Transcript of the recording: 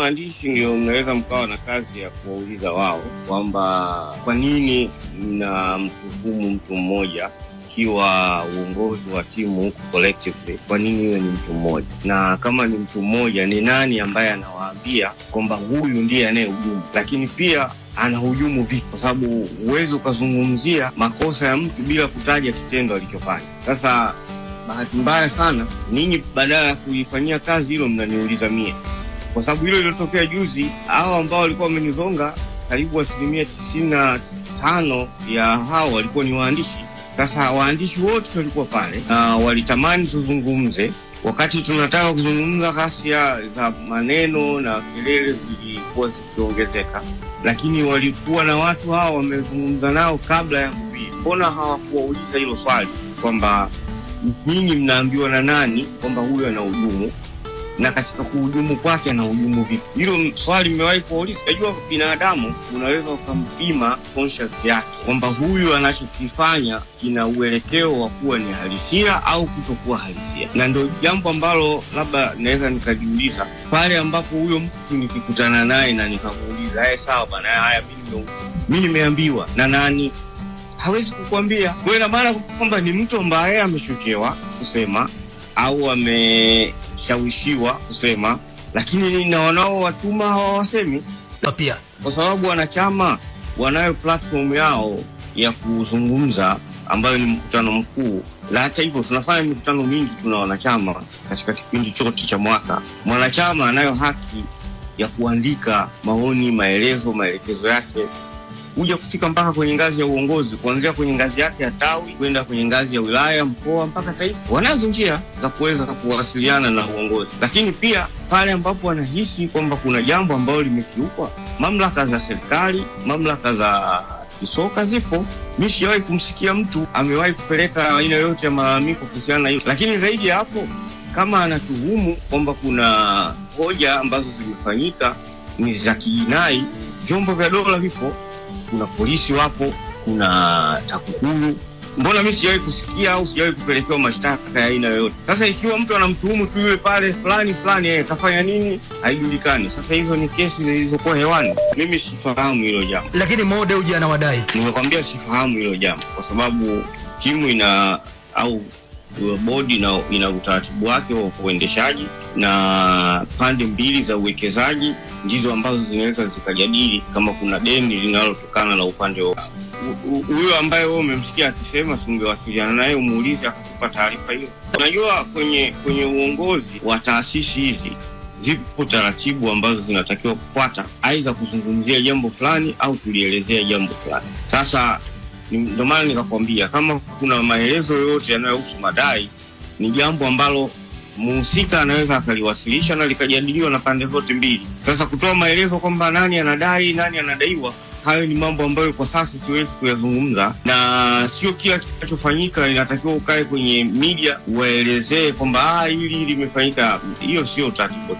Waandishi ndio mnaweza mkawa na kazi ya kuwauliza wao kwamba kwa nini mnamtuhumu mtu mmoja ikiwa uongozi wa timu huko collectively, kwa nini iwe ni mtu mmoja? Na kama ni mtu mmoja, ni nani ambaye anawaambia kwamba huyu ndiye anayehujumu? Lakini pia anahujumu vipi? Kwa sababu huwezi ukazungumzia makosa ya mtu bila kutaja kitendo alichofanya. Sasa bahati mbaya sana, ninyi badala ya kuifanyia kazi hilo mnaniuliza mie. Kwa sababu hilo lilotokea juzi, hao ambao walikuwa wamenizonga karibu 95% ya hao walikuwa ni waandishi. Sasa waandishi wote walikuwa pale na walitamani tuzungumze. Wakati tunataka kuzungumza, ghasia za maneno na kelele zilikuwa zikiongezeka, lakini walikuwa na watu hao wamezungumza nao kabla ya kubii. Mbona hawakuwauliza hilo swali kwamba nyinyi mnaambiwa na nani kwamba huyu anahujumu, na katika kuhujumu kwake anahujumu vipi? Hilo swali nimewahi kuuliza. Najua binadamu unaweza ukampima conscience yake kwamba huyu anachokifanya kina uelekeo wa kuwa ni halisia au kutokuwa halisia, na ndio jambo ambalo labda naweza nikajiuliza pale ambapo huyo mtu nikikutana naye na nikamuuliza, sawa bana, haya mimi nimeambiwa na nani? Hawezi kukuambia. Kwa hiyo maana kwamba ni mtu ambaye amechochewa kusema au ameshawishiwa kusema, lakini na wanao watuma hawasemi pia, kwa sababu wanachama wanayo platform yao ya kuzungumza ambayo ni mkutano mkuu. La hata hivyo tunafanya mikutano mingi, tuna wanachama katika kipindi chote cha mwaka. Mwanachama anayo haki ya kuandika maoni, maelekezo yake kuja kufika mpaka kwenye ngazi ya uongozi, kuanzia kwenye ngazi yake ya tawi kwenda kwenye ngazi ya wilaya, mkoa mpaka taifa. Wanazo njia za kuweza kuwasiliana na uongozi, lakini pia pale ambapo wanahisi kwamba kuna jambo ambalo limekiukwa, mamlaka za serikali, mamlaka za kisoka zipo. Mimi sijawahi kumsikia mtu amewahi kupeleka aina yoyote ya malalamiko kuhusiana na hiyo. Lakini zaidi ya hapo, kama anatuhumu kwamba kuna hoja ambazo zimefanyika ni za kijinai, vyombo vya dola vipo. Kuna polisi wapo, kuna TAKUKURU. Mbona mimi sijawahi kusikia au sijawahi kupelekewa mashtaka ya aina yoyote? Sasa ikiwa mtu anamtuhumu tu yule pale fulani kafanya nini, haijulikani. Sasa hizo ni kesi zilizokuwa hewani. Mimi sifahamu hilo jambo. Lakini Mo Dewji anawadai. Nimekwambia sifahamu hilo jambo kwa sababu timu au bodi ina utaratibu wake wa uendeshaji, na pande mbili za uwekezaji ndizo ambazo zinaweza zikajadili kama kuna deni linalotokana na upande wa huyo ambaye wewe umemsikia akisema. Tungewasiliana naye umuulize akakupa taarifa hiyo. Unajua kwenye uongozi wa taasisi hizi zipo taratibu ambazo zinatakiwa kufuata, aidha kuzungumzia jambo fulani au kulielezea jambo fulani. Sasa ndio maana nikakwambia kama kuna maelezo yoyote yanayohusu madai, ni jambo ambalo mhusika anaweza akaliwasilisha na likajadiliwa na pande zote mbili. Sasa kutoa maelezo kwamba nani anadai, nani anadaiwa, hayo ni mambo ambayo kwa sasa siwezi kuyazungumza, na sio kila kinachofanyika inatakiwa ukae kwenye media uwaelezee kwamba hili limefanyika. Hiyo sio utaratibu.